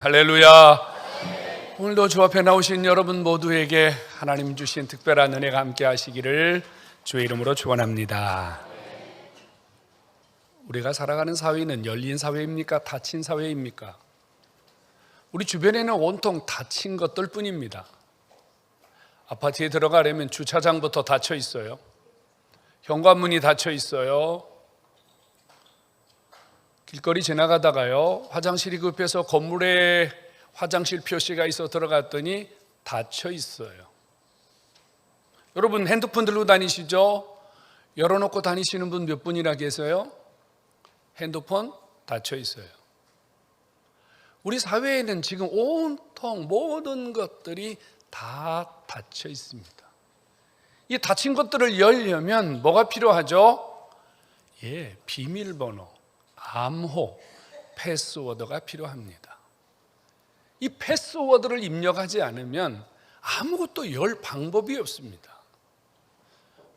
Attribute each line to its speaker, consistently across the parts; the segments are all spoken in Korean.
Speaker 1: 할렐루야. 오늘도 주 앞에 나오신 여러분 모두에게 하나님 주신 특별한 은혜가 함께 하시기를 주의 이름으로 축원합니다. 우리가 살아가는 사회는 열린 사회입니까? 닫힌 사회입니까? 우리 주변에는 온통 닫힌 것들 뿐입니다. 아파트에 들어가려면 주차장부터 닫혀 있어요. 현관문이 닫혀 있어요. 길거리 지나가다가요, 화장실이 급해서 건물에 화장실 표시가 있어 들어갔더니 닫혀 있어요. 여러분 핸드폰 들고 다니시죠? 열어놓고 다니시는 분 몇 분이나 계세요? 핸드폰 닫혀 있어요. 우리 사회에는 지금 온통 모든 것들이 다 닫혀 있습니다. 이 닫힌 것들을 열려면 뭐가 필요하죠? 비밀번호, 암호, 패스워드가 필요합니다. 이 패스워드를 입력하지 않으면 아무것도 열 방법이 없습니다.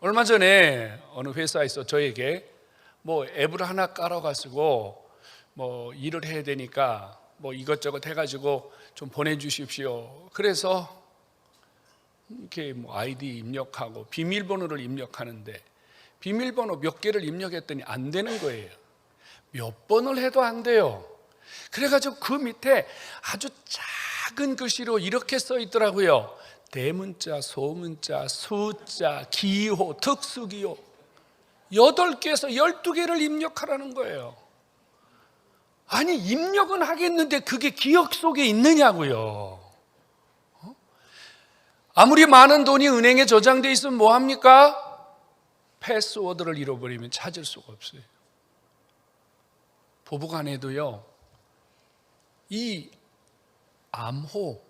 Speaker 1: 얼마 전에 어느 회사에서 저에게 앱을 하나 깔아가지고 일을 해야 되니까 이것저것 해가지고 좀 보내주십시오. 그래서 이렇게 아이디 입력하고 비밀번호를 입력하는데 비밀번호 몇 개를 입력했더니 안 되는 거예요. 몇 번을 해도 안 돼요. 그래가지고 그 밑에 아주 작은 글씨로 이렇게 써 있더라고요. 대문자, 소문자, 숫자, 기호, 특수기호 8개에서 12개를 입력하라는 거예요. 아니 입력은 하겠는데 그게 기억 속에 있느냐고요. 아무리 많은 돈이 은행에 저장돼 있으면 뭐합니까? 패스워드를 잃어버리면 찾을 수가 없어요. 부부간에도요, 이 암호,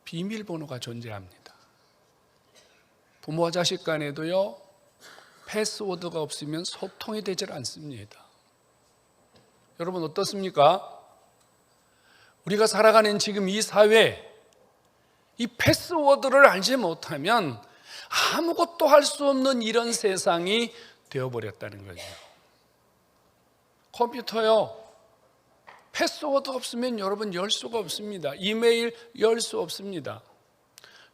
Speaker 1: 비밀번호가 존재합니다. 부모와 자식 간에도요, 패스워드가 없으면 소통이 되질 않습니다. 여러분 어떻습니까? 우리가 살아가는 지금 이 사회, 이 패스워드를 알지 못하면 아무것도 할 수 없는 이런 세상이 되어버렸다는 거죠. 컴퓨터요, 패스워드 없으면 여러분 열 수가 없습니다. 이메일 열 수 없습니다.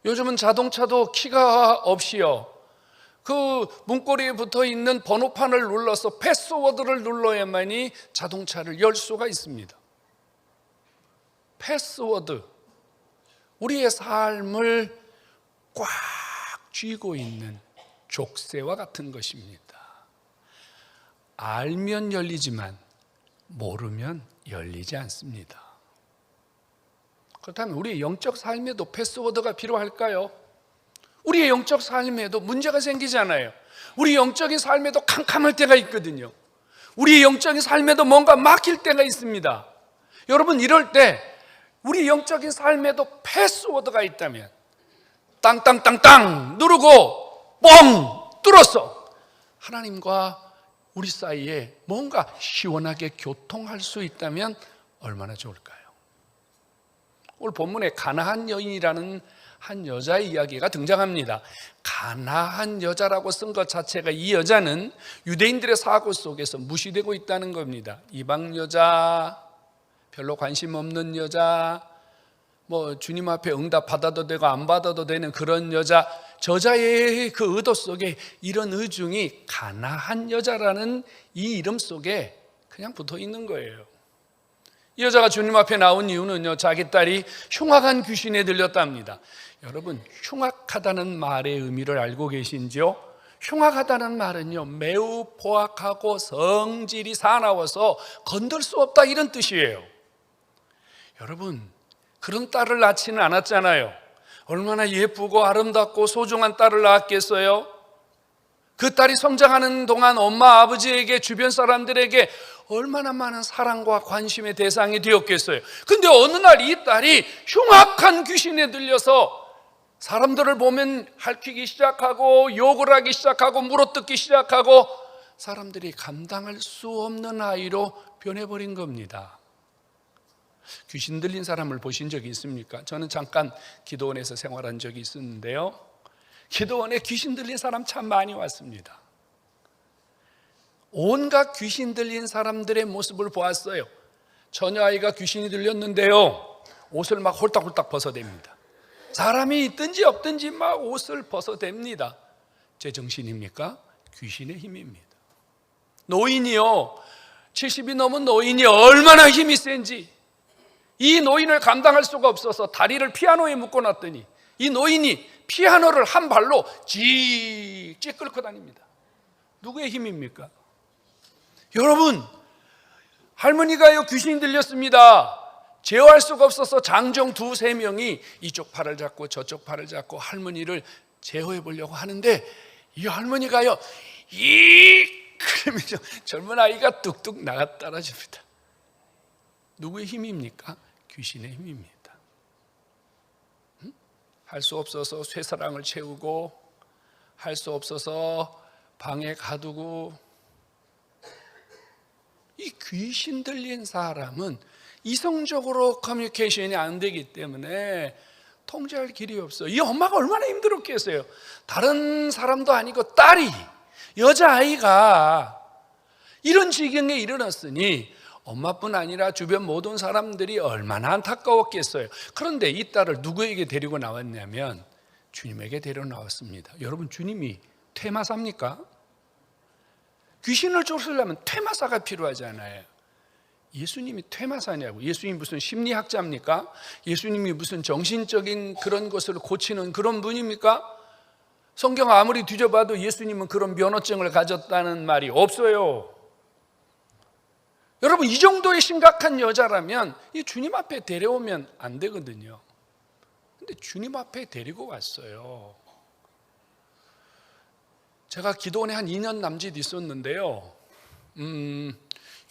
Speaker 1: 요즘은 자동차도 키가 없이요, 그 문고리에 붙어 있는 번호판을 눌러서 패스워드를 눌러야만이 자동차를 열 수가 있습니다. 패스워드, 우리의 삶을 꽉 쥐고 있는 족쇄와 같은 것입니다. 알면 열리지만 모르면 열리지 않습니다. 그렇다면 우리의 영적 삶에도 패스워드가 필요할까요? 우리의 영적 삶에도 문제가 생기잖아요. 우리 영적인 삶에도 캄캄할 때가 있거든요. 우리의 영적인 삶에도 뭔가 막힐 때가 있습니다. 여러분 이럴 때 우리 영적인 삶에도 패스워드가 있다면 땅땅땅땅 누르고 뻥 뚫어서 하나님과 우리 사이에 뭔가 시원하게 교통할 수 있다면 얼마나 좋을까요? 오늘 본문에 가나안 여인이라는 한 여자의 이야기가 등장합니다. 가나안 여자라고 쓴 것 자체가 이 여자는 유대인들의 사고 속에서 무시되고 있다는 겁니다. 이방 여자, 별로 관심 없는 여자, 주님 앞에 응답 받아도 되고 안 받아도 되는 그런 여자, 저자의 그 의도 속에 이런 의중이 가나안 여자라는 이 이름 속에 그냥 붙어 있는 거예요. 이 여자가 주님 앞에 나온 이유는요, 자기 딸이 흉악한 귀신에 들렸답니다. 여러분, 흉악하다는 말의 의미를 알고 계신지요? 흉악하다는 말은요, 매우 포악하고 성질이 사나워서 건들 수 없다, 이런 뜻이에요. 여러분, 그런 딸을 낳지는 않았잖아요. 얼마나 예쁘고 아름답고 소중한 딸을 낳았겠어요? 그 딸이 성장하는 동안 엄마 아버지에게, 주변 사람들에게 얼마나 많은 사랑과 관심의 대상이 되었겠어요. 근데 어느 날 이 딸이 흉악한 귀신에 들려서 사람들을 보면 핥히기 시작하고 욕을 하기 시작하고 물어뜯기 시작하고 사람들이 감당할 수 없는 아이로 변해버린 겁니다. 귀신 들린 사람을 보신 적이 있습니까? 저는 잠깐 기도원에서 생활한 적이 있었는데요, 기도원에 귀신 들린 사람 참 많이 왔습니다. 온갖 귀신 들린 사람들의 모습을 보았어요. 처녀아이가 귀신이 들렸는데요, 옷을 막 홀딱홀딱 벗어댑니다. 사람이 있든지 없든지 막 옷을 벗어댑니다. 제 정신입니까? 귀신의 힘입니다. 노인이요, 70이 넘은 노인이 얼마나 힘이 센지, 이 노인을 감당할 수가 없어서 다리를 피아노에 묶어놨더니 이 노인이 피아노를 한 발로 찍찍 끌고 다닙니다. 누구의 힘입니까? 여러분, 할머니가요 귀신이 들렸습니다. 제어할 수가 없어서 장정 2-3명이 이쪽 팔을 잡고 저쪽 팔을 잡고 할머니를 제어해 보려고 하는데, 이 할머니가요 그러면 젊은 아이가 뚝뚝 나가 떨어집니다. 누구의 힘입니까? 귀신의 힘입니다. 할 수 없어서 쇠사랑을 채우고, 할 수 없어서 방에 가두고. 이 귀신 들린 사람은 이성적으로 커뮤니케이션이 안 되기 때문에 통제할 길이 없어요. 이 엄마가 얼마나 힘들었겠어요. 다른 사람도 아니고 딸이, 여자아이가 이런 지경에 이르렀으니 엄마뿐 아니라 주변 모든 사람들이 얼마나 안타까웠겠어요. 그런데 이 딸을 누구에게 데리고 나왔냐면 주님에게 데리고 나왔습니다. 여러분, 주님이 퇴마사입니까? 귀신을 쫓으려면 퇴마사가 필요하잖아요. 예수님이 퇴마사냐고. 예수님이 무슨 심리학자입니까? 예수님이 무슨 정신적인 그런 것을 고치는 그런 분입니까? 성경 아무리 뒤져봐도 예수님은 그런 면허증을 가졌다는 말이 없어요. 여러분, 이 정도의 심각한 여자라면 이 주님 앞에 데려오면 안 되거든요. 근데 주님 앞에 데리고 왔어요. 제가 기도원에 한 2년 남짓 있었는데요,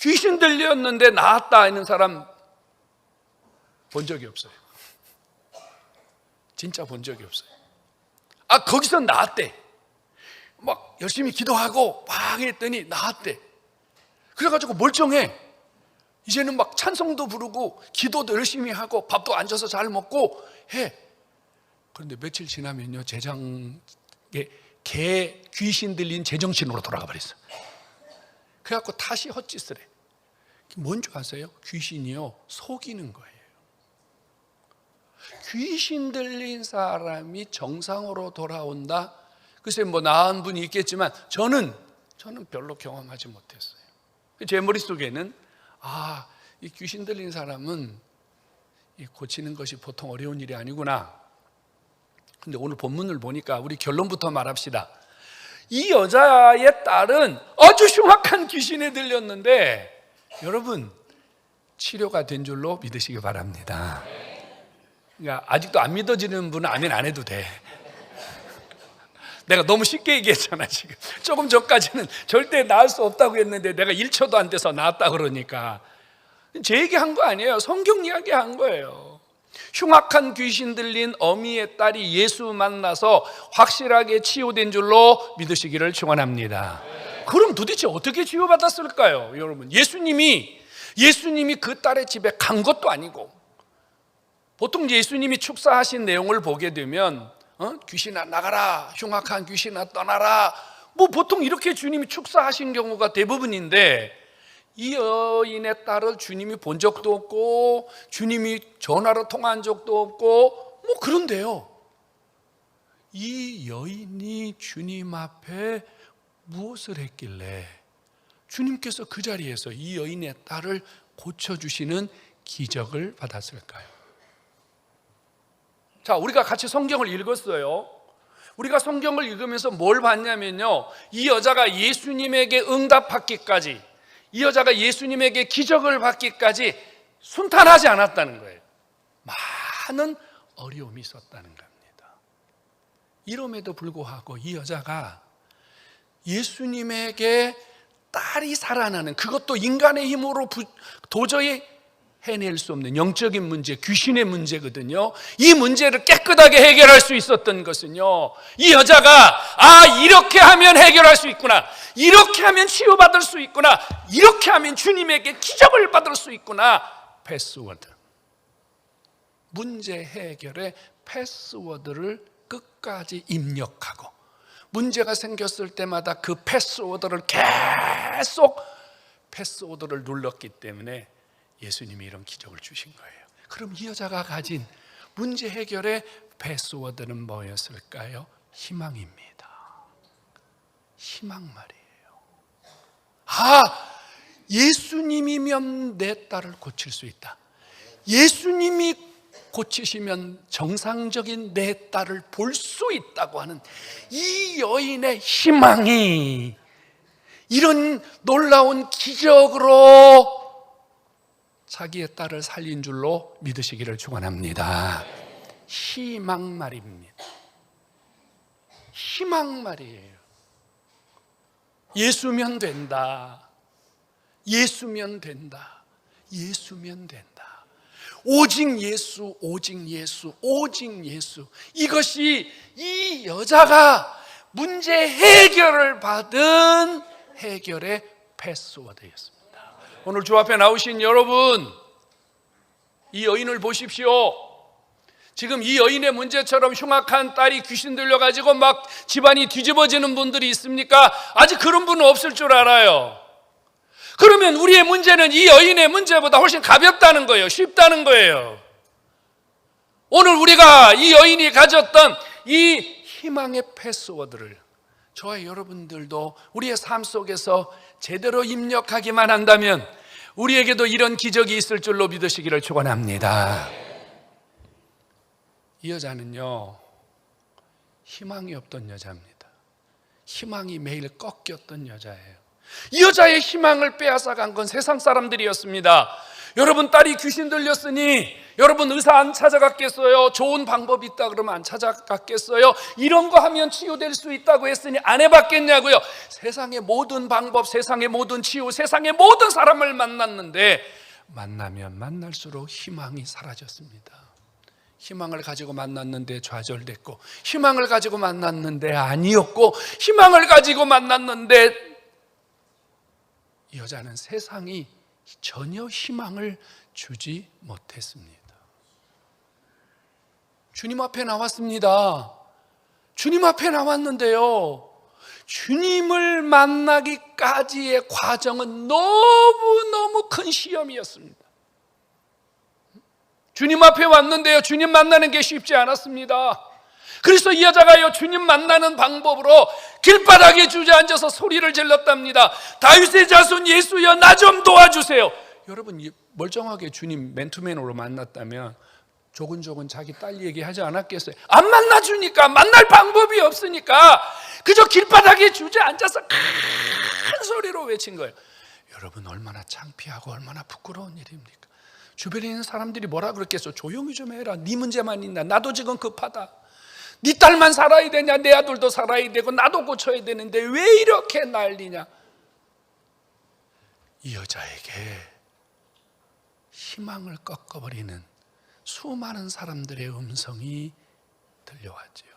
Speaker 1: 귀신 들렸는데 나았다 하는 사람 본 적이 없어요. 진짜 본 적이 없어요. 거기서 나았대. 막 열심히 기도하고 막 했더니 나았대. 그래가지고 멀쩡해. 이제는 막 찬송도 부르고 기도도 열심히 하고 밥도 앉아서 잘 먹고 해. 그런데 며칠 지나면요, 개 귀신 들린 제정신으로 돌아가 버렸어. 그래갖고 다시 헛짓을 해. 뭔지 아세요? 귀신이요, 속이는 거예요. 귀신 들린 사람이 정상으로 돌아온다? 글쎄, 뭐 나은 분이 있겠지만 저는 별로 경험하지 못했어요. 제 머릿속에는 이 귀신 들린 사람은 고치는 것이 보통 어려운 일이 아니구나. 근데 오늘 본문을 보니까 우리 결론부터 말합시다. 이 여자의 딸은 아주 흉악한 귀신에 들렸는데 여러분, 치료가 된 줄로 믿으시기 바랍니다. 그러니까 아직도 안 믿어지는 분은 아멘 안 해도 돼. 내가 너무 쉽게 얘기했잖아. 지금 조금 전까지는 절대 나을 수 없다고 했는데 내가 1초도 안 돼서 나았다 그러니까. 제 얘기한 거 아니에요. 성경 이야기한 거예요. 흉악한 귀신 들린 어미의 딸이 예수 만나서 확실하게 치유된 줄로 믿으시기를 축원합니다. 그럼 도대체 어떻게 치유받았을까요? 여러분, 예수님이 그 딸의 집에 간 것도 아니고, 보통 예수님이 축사하신 내용을 보게 되면 귀신아 나가라, 흉악한 귀신아 떠나라, 뭐 보통 이렇게 주님이 축사하신 경우가 대부분인데, 이 여인의 딸을 주님이 본 적도 없고 주님이 전화로 통화한 적도 없고 뭐 그런데요, 이 여인이 주님 앞에 무엇을 했길래 주님께서 그 자리에서 이 여인의 딸을 고쳐주시는 기적을 받았을까요? 자, 우리가 같이 성경을 읽었어요. 우리가 성경을 읽으면서 뭘 봤냐면요, 이 여자가 예수님에게 응답받기까지, 이 여자가 예수님에게 기적을 받기까지 순탄하지 않았다는 거예요. 많은 어려움이 있었다는 겁니다. 이럼에도 불구하고 이 여자가 예수님에게 딸이 살아나는, 그것도 인간의 힘으로 도저히 해낼 수 없는 영적인 문제, 귀신의 문제거든요. 이 문제를 깨끗하게 해결할 수 있었던 것은요, 이 여자가 이렇게 하면 해결할 수 있구나, 이렇게 하면 치유받을 수 있구나, 이렇게 하면 주님에게 기적을 받을 수 있구나. 패스워드, 문제 해결의 패스워드를 끝까지 입력하고, 문제가 생겼을 때마다 그 패스워드를 계속 패스워드를 눌렀기 때문에 예수님이 이런 기적을 주신 거예요. 그럼 이 여자가 가진 문제 해결의 패스워드는 뭐였을까요? 희망입니다. 희망 말이에요. 예수님이면 내 딸을 고칠 수 있다. 예수님이 고치시면 정상적인 내 딸을 볼 수 있다고 하는 이 여인의 희망이 이런 놀라운 기적으로 자기의 딸을 살린 줄로 믿으시기를 축원합니다. 희망 말입니다. 희망 말이에요. 예수면 된다. 예수면 된다. 예수면 된다. 오직 예수, 오직 예수, 오직 예수. 이것이 이 여자가 문제 해결을 받은 해결의 패스워드였습니다. 오늘 주 앞에 나오신 여러분, 이 여인을 보십시오. 지금 이 여인의 문제처럼 흉악한 딸이 귀신 들려가지고 막 집안이 뒤집어지는 분들이 있습니까? 아직 그런 분은 없을 줄 알아요. 그러면 우리의 문제는 이 여인의 문제보다 훨씬 가볍다는 거예요. 쉽다는 거예요. 오늘 우리가 이 여인이 가졌던 이 희망의 패스워드를 저와 여러분들도 우리의 삶 속에서 제대로 입력하기만 한다면 우리에게도 이런 기적이 있을 줄로 믿으시기를 축원합니다. 이 여자는요, 희망이 없던 여자입니다. 희망이 매일 꺾였던 여자예요. 이 여자의 희망을 빼앗아간 건 세상 사람들이었습니다. 여러분, 딸이 귀신 들렸으니 여러분 의사 안 찾아갔겠어요? 좋은 방법이 있다 그러면 안 찾아갔겠어요? 이런 거 하면 치유될 수 있다고 했으니 안 해봤겠냐고요? 세상의 모든 방법, 세상의 모든 치유, 세상의 모든 사람을 만났는데 만나면 만날수록 희망이 사라졌습니다. 희망을 가지고 만났는데 좌절됐고, 희망을 가지고 만났는데 아니었고, 희망을 가지고 만났는데 이 여자는 세상이 전혀 희망을 주지 못했습니다. 주님 앞에 나왔습니다. 주님 앞에 나왔는데요, 주님을 만나기까지의 과정은 너무너무 큰 시험이었습니다. 주님 앞에 왔는데요, 주님 만나는 게 쉽지 않았습니다. 그래서 이 여자가요, 주님 만나는 방법으로 길바닥에 주저앉아서 소리를 질렀답니다. 다윗의 자손 예수여, 나 좀 도와주세요. 여러분, 멀쩡하게 주님 맨투맨으로 만났다면 조근조근 자기 딸 얘기하지 않았겠어요? 안 만나주니까, 만날 방법이 없으니까 그저 길바닥에 주저앉아서 큰 소리로 외친 거예요. 여러분, 얼마나 창피하고 얼마나 부끄러운 일입니까? 주변에 있는 사람들이 뭐라 그랬겠어? 조용히 좀 해라. 네 문제만 있나? 나도 지금 급하다. 네 딸만 살아야 되냐? 내 아들도 살아야 되고 나도 고쳐야 되는데 왜 이렇게 난리냐? 이 여자에게 희망을 꺾어버리는 수많은 사람들의 음성이 들려왔지요.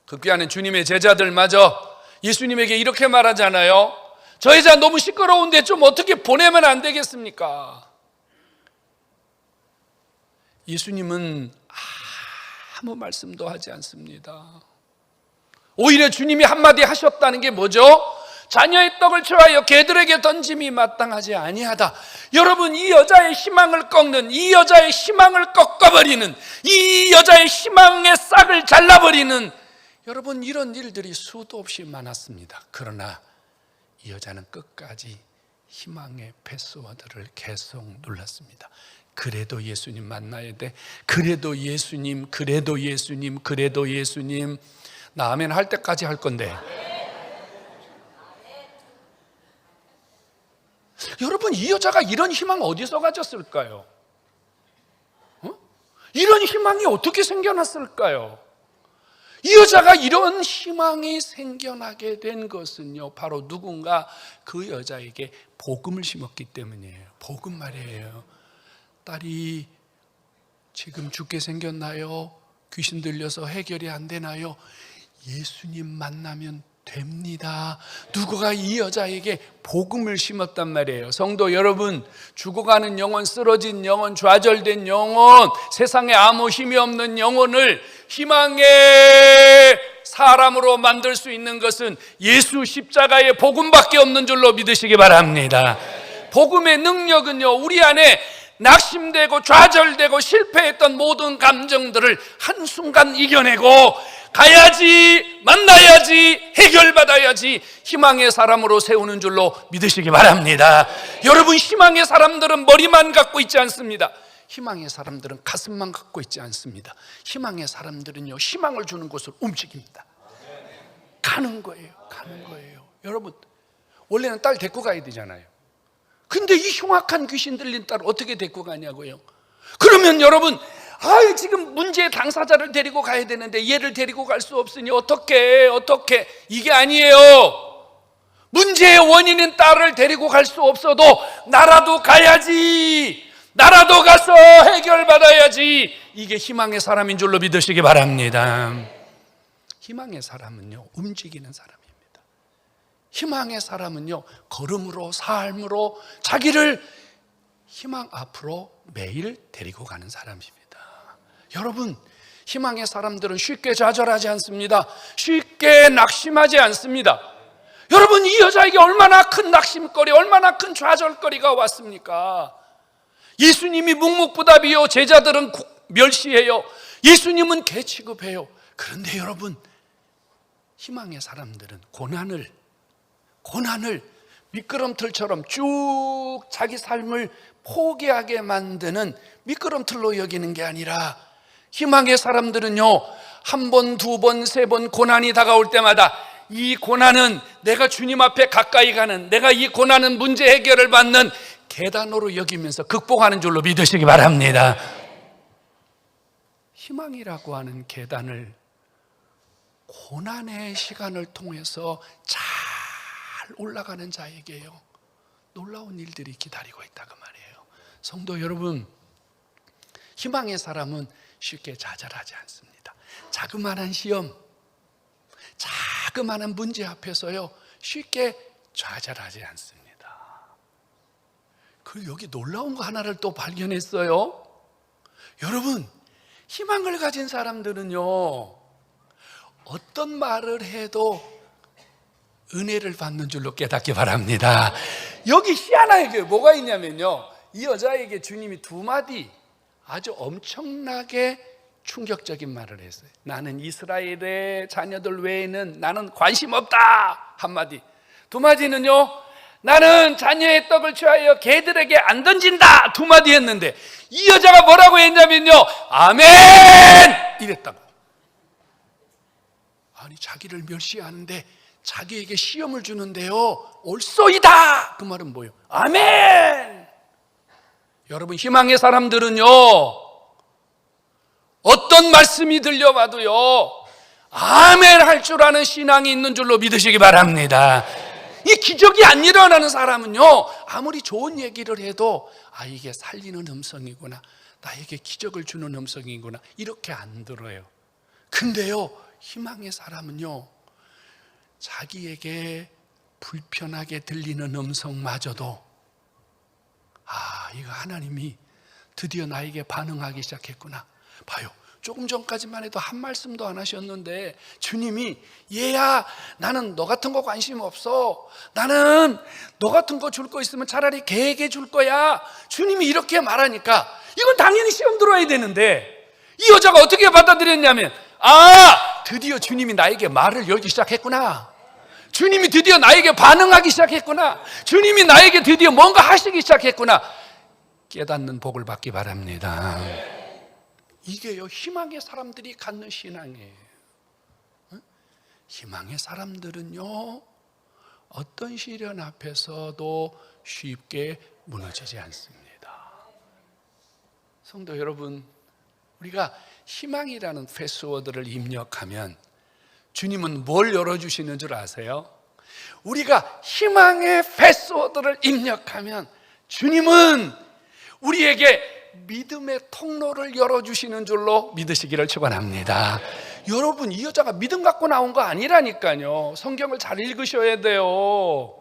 Speaker 1: 급기야는 주님의 제자들마저 예수님에게 이렇게 말하잖아요. 저 여자 너무 시끄러운데 좀 어떻게 보내면 안 되겠습니까? 예수님은 아무 말씀도 하지 않습니다. 오히려 주님이 한마디 하셨다는 게 뭐죠? 자녀의 떡을 취하여 개들에게 던짐이 마땅하지 아니하다. 여러분, 이 여자의 희망을 꺾는, 이 여자의 희망을 꺾어버리는, 이 여자의 희망의 싹을 잘라버리는, 여러분, 이런 일들이 수도 없이 많았습니다. 그러나 이 여자는 끝까지 희망의 패스워드를 계속 눌렀습니다. 그래도 예수님 만나야 돼. 그래도 예수님, 그래도 예수님, 그래도 예수님. 나 아멘 할 때까지 할 건데. 여러분, 이 여자가 이런 희망 어디서 가졌을까요? 이런 희망이 어떻게 생겨났을까요? 이 여자가 이런 희망이 생겨나게 된 것은요, 바로 누군가 그 여자에게 복음을 심었기 때문이에요. 복음 말이에요. 딸이 지금 죽게 생겼나요? 귀신 들려서 해결이 안 되나요? 예수님 만나면 됩니다. 누구가 이 여자에게 복음을 심었단 말이에요. 성도 여러분, 죽어가는 영혼, 쓰러진 영혼, 좌절된 영혼, 세상에 아무 힘이 없는 영혼을 희망의 사람으로 만들 수 있는 것은 예수 십자가의 복음밖에 없는 줄로 믿으시기 바랍니다. 복음의 능력은요, 우리 안에 낙심되고 좌절되고 실패했던 모든 감정들을 한순간 이겨내고 가야지, 만나야지, 해결받아야지 희망의 사람으로 세우는 줄로 믿으시기 바랍니다. 여러분, 희망의 사람들은 머리만 갖고 있지 않습니다. 희망의 사람들은 가슴만 갖고 있지 않습니다. 희망의 사람들은요, 희망을 주는 곳을 움직입니다. 가는 거예요. 여러분, 원래는 딸 데리고 가야 되잖아요. 근데 이 흉악한 귀신 들린 딸 어떻게 데리고 가냐고요. 그러면 여러분, 지금 문제의 당사자를 데리고 가야 되는데 얘를 데리고 갈 수 없으니 어떻게 이게 아니에요. 문제의 원인인 딸을 데리고 갈 수 없어도 나라도 가야지, 나라도 가서 해결받아야지. 이게 희망의 사람인 줄로 믿으시기 바랍니다. 희망의 사람은요, 움직이는 사람입니다. 희망의 사람은요, 걸음으로, 삶으로 자기를 희망 앞으로 매일 데리고 가는 사람입니다. 여러분, 희망의 사람들은 쉽게 좌절하지 않습니다. 쉽게 낙심하지 않습니다. 여러분, 이 여자에게 얼마나 큰 낙심거리, 얼마나 큰 좌절거리가 왔습니까? 예수님이 묵묵부답이요, 제자들은 멸시해요. 예수님은 개 취급해요. 그런데 여러분, 희망의 사람들은 고난을 미끄럼틀처럼 쭉 자기 삶을 포기하게 만드는 미끄럼틀로 여기는 게 아니라, 희망의 사람들은요, 한 번, 두 번, 세 번 고난이 다가올 때마다 이 고난은 내가 주님 앞에 가까이 가는, 내가 이 고난은 문제 해결을 받는 계단으로 여기면서 극복하는 줄로 믿으시기 바랍니다. 희망이라고 하는 계단을 고난의 시간을 통해서 잘 올라가는 자에게요, 놀라운 일들이 기다리고 있다고 말이에요. 성도 여러분, 희망의 사람은 쉽게 좌절하지 않습니다. 자그마한 시험, 자그마한 문제 앞에서요, 쉽게 좌절하지 않습니다. 그리고 여기 놀라운 거 하나를 또 발견했어요. 여러분, 희망을 가진 사람들은요, 어떤 말을 해도 은혜를 받는 줄로 깨닫기 바랍니다. 여기 희한하게 뭐가 있냐면요, 이 여자에게 주님이 두 마디 아주 엄청나게 충격적인 말을 했어요. 나는 이스라엘의 자녀들 외에는 나는 관심 없다, 한마디. 두 마디는요, 나는 자녀의 떡을 취하여 개들에게 안 던진다, 두 마디 했는데, 이 여자가 뭐라고 했냐면요, 아멘! 이랬다고. 아니, 자기를 멸시하는데 자기에게 시험을 주는데요, 옳소이다, 그 말은 뭐예요? 아멘! 여러분, 희망의 사람들은요, 어떤 말씀이 들려와도요, 아멘 할 줄 아는 신앙이 있는 줄로 믿으시기 바랍니다. 이 기적이 안 일어나는 사람은요, 아무리 좋은 얘기를 해도 이게 살리는 음성이구나, 나에게 기적을 주는 음성이구나, 이렇게 안 들어요. 근데요, 희망의 사람은요, 자기에게 불편하게 들리는 음성마저도 이거 하나님이 드디어 나에게 반응하기 시작했구나. 봐요, 조금 전까지만 해도 한 말씀도 안 하셨는데 주님이, 얘야, 나는 너 같은 거 관심 없어, 나는 너 같은 거 줄 거 있으면 차라리 개에게 줄 거야, 주님이 이렇게 말하니까 이건 당연히 시험 들어야 되는데, 이 여자가 어떻게 받아들였냐면, 드디어 주님이 나에게 말을 열기 시작했구나, 주님이 드디어 나에게 반응하기 시작했구나, 주님이 나에게 드디어 뭔가 하시기 시작했구나, 깨닫는 복을 받기 바랍니다. 이게요, 희망의 사람들이 갖는 신앙이에요. 희망의 사람들은요, 어떤 시련 앞에서도 쉽게 무너지지 않습니다. 성도 여러분, 우리가 희망이라는 패스워드를 입력하면 주님은 뭘 열어주시는 줄 아세요? 우리가 희망의 패스워드를 입력하면 주님은 우리에게 믿음의 통로를 열어주시는 줄로 믿으시기를 축원합니다. 여러분, 이 여자가 믿음 갖고 나온 거 아니라니까요. 성경을 잘 읽으셔야 돼요.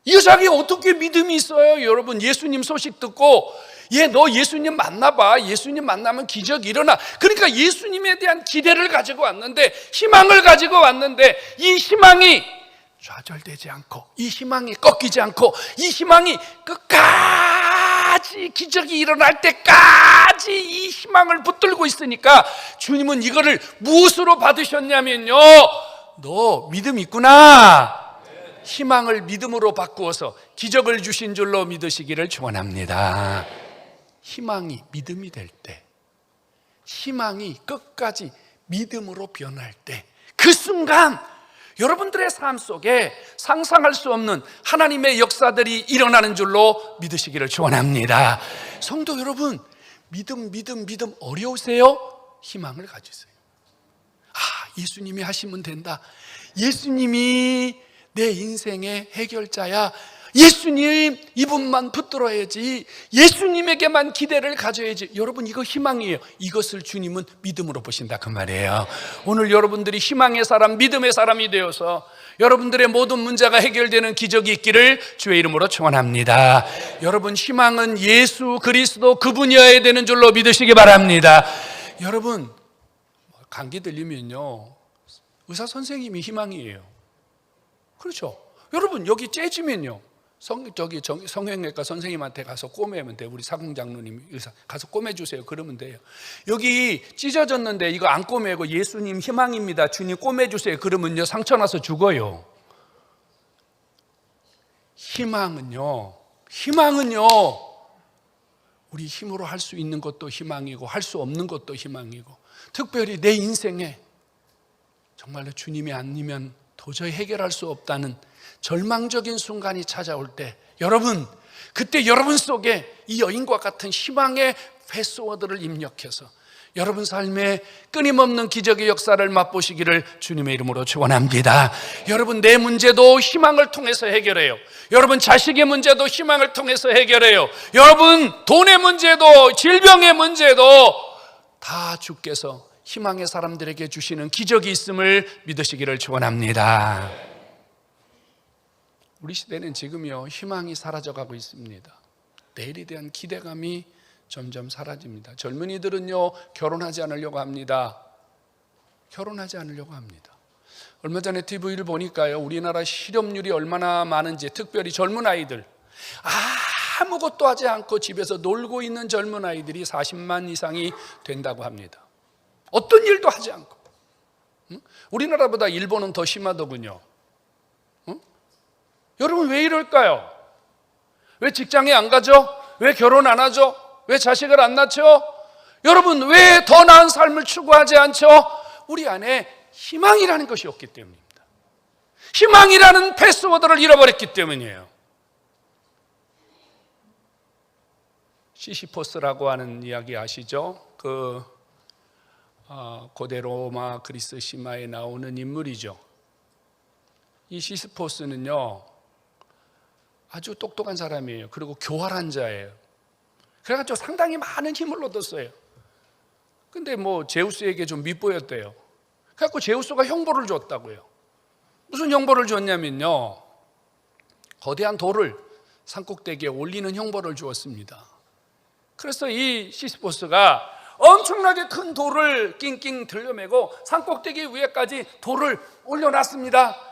Speaker 1: 이 여자에게 어떻게 믿음이 있어요? 여러분, 예수님 소식 듣고, 너 예수님 만나봐, 예수님 만나면 기적이 일어나, 그러니까 예수님에 대한 기대를 가지고 왔는데, 희망을 가지고 왔는데, 이 희망이 좌절되지 않고, 이 희망이 꺾이지 않고, 이 희망이 끝까지 기적이 일어날 때까지 이 희망을 붙들고 있으니까 주님은 이거를 무엇으로 받으셨냐면요, 너 믿음 있구나, 희망을 믿음으로 바꾸어서 기적을 주신 줄로 믿으시기를 축원합니다. 희망이 믿음이 될 때, 희망이 끝까지 믿음으로 변할 때, 그 순간 여러분들의 삶 속에 상상할 수 없는 하나님의 역사들이 일어나는 줄로 믿으시기를 축원합니다. 성도 여러분, 믿음 어려우세요? 희망을 가지세요. 예수님이 하시면 된다, 예수님이 내 인생의 해결자야, 예수님 이분만 붙들어야지, 예수님에게만 기대를 가져야지. 여러분, 이거 희망이에요. 이것을 주님은 믿음으로 보신다 그 말이에요. 오늘 여러분들이 희망의 사람, 믿음의 사람이 되어서 여러분들의 모든 문제가 해결되는 기적이 있기를 주의 이름으로 축원합니다. 여러분, 희망은 예수 그리스도 그분이어야 되는 줄로 믿으시기 바랍니다. 여러분, 감기 들리면요, 의사 선생님이 희망이에요. 그렇죠? 여러분, 여기 째지면요, 성형외과 선생님한테 가서 꼬매면 돼요. 우리 사공 장로님이 의사 가서 꼬매주세요 그러면 돼요. 여기 찢어졌는데 이거 안 꼬매고 예수님 희망입니다, 주님 꼬매주세요 그러면요, 상처나서 죽어요. 희망은요 우리 힘으로 할 수 있는 것도 희망이고 할 수 없는 것도 희망이고, 특별히 내 인생에 정말로 주님이 아니면 도저히 해결할 수 없다는 절망적인 순간이 찾아올 때, 여러분, 그때 여러분 속에 이 여인과 같은 희망의 패스워드를 입력해서 여러분 삶에 끊임없는 기적의 역사를 맛보시기를 주님의 이름으로 축원합니다. 여러분, 내 문제도 희망을 통해서 해결해요. 여러분, 자식의 문제도 희망을 통해서 해결해요. 여러분, 돈의 문제도 질병의 문제도 다 주께서 희망의 사람들에게 주시는 기적이 있음을 믿으시기를 축원합니다. 우리 시대는 지금요, 희망이 사라져가고 있습니다. 내일에 대한 기대감이 점점 사라집니다. 젊은이들은요, 결혼하지 않으려고 합니다. 얼마 전에 TV를 보니까요, 우리나라 실업률이 얼마나 많은지, 특별히 젊은 아이들, 아무것도 하지 않고 집에서 놀고 있는 젊은 아이들이 40만 이상이 된다고 합니다. 어떤 일도 하지 않고. 우리나라보다 일본은 더 심하더군요. 여러분, 왜 이럴까요? 왜 직장에 안 가죠? 왜 결혼 안 하죠? 왜 자식을 안 낳죠? 여러분, 왜 더 나은 삶을 추구하지 않죠? 우리 안에 희망이라는 것이 없기 때문입니다. 희망이라는 패스워드를 잃어버렸기 때문이에요. 시시포스라고 하는 이야기 아시죠? 고대 로마 그리스 신화에 나오는 인물이죠. 이 시시포스는요, 아주 똑똑한 사람이에요. 그리고 교활한 자예요. 그래가지고 상당히 많은 힘을 얻었어요. 근데 제우스에게 좀 밉보였대요. 그래갖고 제우스가 형벌을 줬다고요. 무슨 형벌을 줬냐면요, 거대한 돌을 산꼭대기에 올리는 형벌을 주었습니다. 그래서 이 시시포스가 엄청나게 큰 돌을 낑낑 들여매고 산꼭대기 위에까지 돌을 올려놨습니다.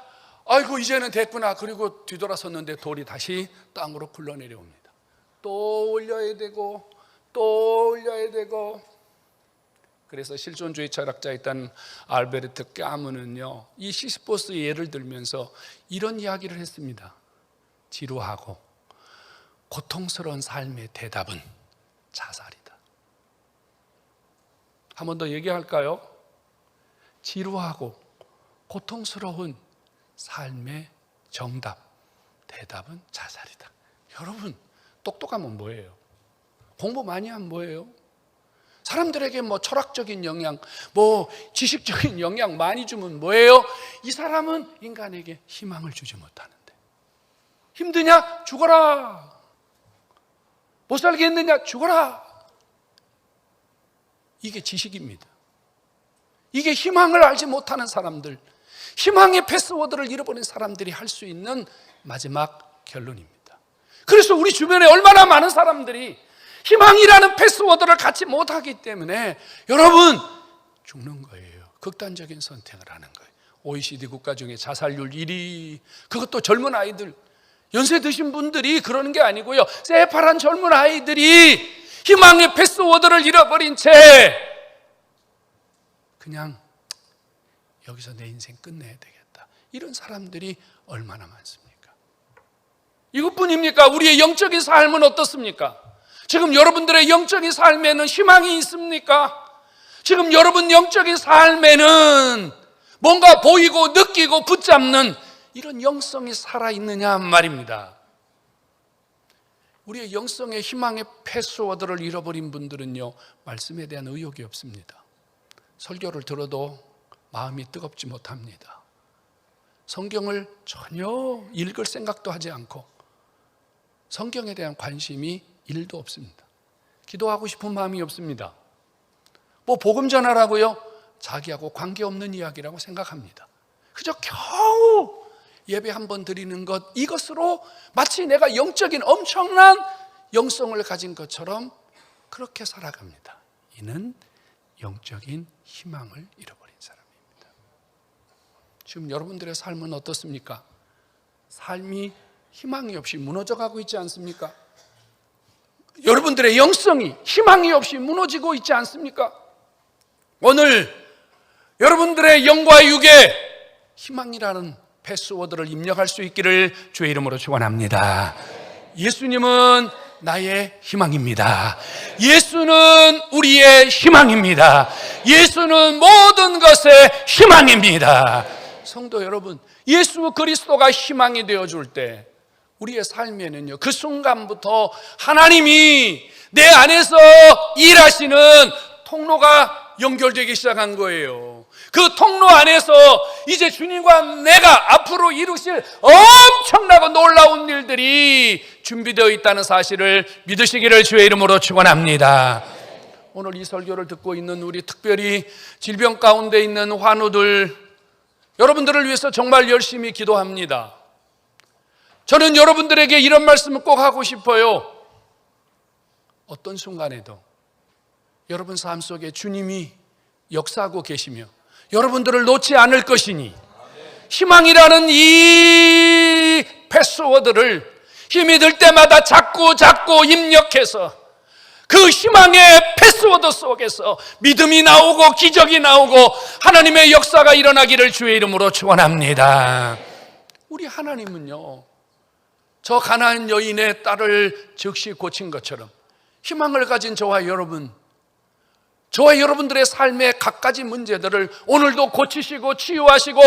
Speaker 1: 아이고, 이제는 됐구나. 그리고 뒤돌아섰는데 돌이 다시 땅으로 굴러내려옵니다. 또 올려야 되고 또 올려야 되고. 그래서 실존주의 철학자였던 알베르트 까무는요, 이 시시포스의 예를 들면서 이런 이야기를 했습니다. 지루하고 고통스러운 삶의 대답은 자살이다. 한 번 더 얘기할까요? 지루하고 고통스러운 삶의 정답, 대답은 자살이다. 여러분, 똑똑하면 뭐예요? 공부 많이 하면 뭐예요? 사람들에게 철학적인 영향, 지식적인 영향 많이 주면 뭐예요? 이 사람은 인간에게 희망을 주지 못하는데. 힘드냐? 죽어라. 못 살겠느냐? 죽어라. 이게 지식입니다. 이게 희망을 알지 못하는 사람들, 희망의 패스워드를 잃어버린 사람들이 할 수 있는 마지막 결론입니다. 그래서 우리 주변에 얼마나 많은 사람들이 희망이라는 패스워드를 갖지 못하기 때문에 여러분 죽는 거예요. 극단적인 선택을 하는 거예요. OECD 국가 중에 자살률 1위. 그것도 젊은 아이들, 연세 드신 분들이 그러는 게 아니고요, 새파란 젊은 아이들이 희망의 패스워드를 잃어버린 채 그냥 여기서 내 인생 끝내야 되겠다, 이런 사람들이 얼마나 많습니까? 이것뿐입니까? 우리의 영적인 삶은 어떻습니까? 지금 여러분들의 영적인 삶에는 희망이 있습니까? 지금 여러분 영적인 삶에는 뭔가 보이고 느끼고 붙잡는 이런 영성이 살아있느냐 말입니다. 우리의 영성의 희망의 패스워드를 잃어버린 분들은요, 말씀에 대한 의욕이 없습니다. 설교를 들어도 마음이 뜨겁지 못합니다. 성경을 전혀 읽을 생각도 하지 않고 성경에 대한 관심이 1도 없습니다. 기도하고 싶은 마음이 없습니다. 뭐 복음 전하라고요? 자기하고 관계없는 이야기라고 생각합니다. 그저 겨우 예배 한번 드리는 것, 이것으로 마치 내가 영적인 엄청난 영성을 가진 것처럼 그렇게 살아갑니다. 이는 영적인 희망을 잃어버린 사람입니다. 지금 여러분들의 삶은 어떻습니까? 삶이 희망이 없이 무너져가고 있지 않습니까? 여러분들의 영성이 희망이 없이 무너지고 있지 않습니까? 오늘 여러분들의 영과 육에 희망이라는 패스워드를 입력할 수 있기를 주의 이름으로 축원합니다. 예수님은 나의 희망입니다. 예수는 우리의 희망입니다. 예수는 모든 것의 희망입니다. 성도 여러분, 예수 그리스도가 희망이 되어줄 때 우리의 삶에는요, 그 순간부터 하나님이 내 안에서 일하시는 통로가 연결되기 시작한 거예요. 그 통로 안에서 이제 주님과 내가 앞으로 이루실 엄청나고 놀라운 일들이 준비되어 있다는 사실을 믿으시기를 주의 이름으로 축원합니다. 오늘 이 설교를 듣고 있는 우리, 특별히 질병 가운데 있는 환우들, 여러분들을 위해서 정말 열심히 기도합니다. 저는 여러분들에게 이런 말씀을 꼭 하고 싶어요. 어떤 순간에도 여러분 삶 속에 주님이 역사하고 계시며 여러분들을 놓지 않을 것이니, 희망이라는 이 패스워드를 힘이 들 때마다 자꾸 입력해서 그 희망의 패스워드 속에서 믿음이 나오고 기적이 나오고 하나님의 역사가 일어나기를 주의 이름으로 축원합니다. 우리 하나님은요, 저 가나안 여인의 딸을 즉시 고친 것처럼 희망을 가진 저와 여러분들의 삶의 갖가지 문제들을 오늘도 고치시고 치유하시고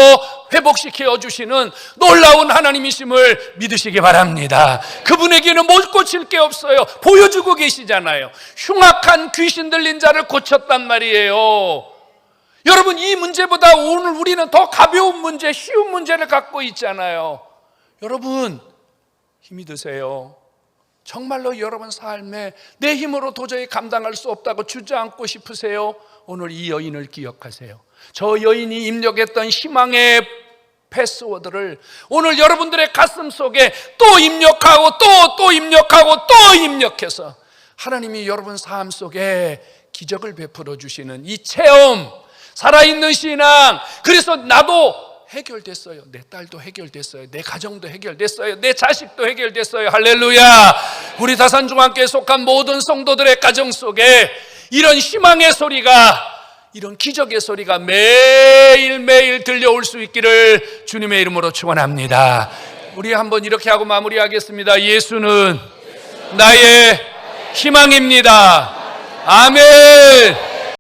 Speaker 1: 회복시켜 주시는 놀라운 하나님이심을 믿으시기 바랍니다. 그분에게는 못 고칠 게 없어요. 보여주고 계시잖아요. 흉악한 귀신 들린 자를 고쳤단 말이에요. 여러분, 이 문제보다 오늘 우리는 더 가벼운 문제, 쉬운 문제를 갖고 있잖아요. 여러분, 힘이 드세요. 정말로 여러분 삶에 내 힘으로 도저히 감당할 수 없다고 주저앉고 싶으세요? 오늘 이 여인을 기억하세요. 저 여인이 입력했던 희망의 패스워드를 오늘 여러분들의 가슴 속에 또 입력하고 또 입력해서 하나님이 여러분 삶 속에 기적을 베풀어 주시는 이 체험, 살아있는 신앙. 그래서 나도 해결됐어요. 내 딸도 해결됐어요. 내 가정도 해결됐어요. 내 자식도 해결됐어요. 할렐루야. 우리 다산중앙교회에 속한 모든 성도들의 가정 속에 이런 희망의 소리가, 이런 기적의 소리가 매일매일 들려올 수 있기를 주님의 이름으로 축원합니다. 우리 한번 이렇게 하고 마무리하겠습니다. 예수는 나의 희망입니다. 아멘.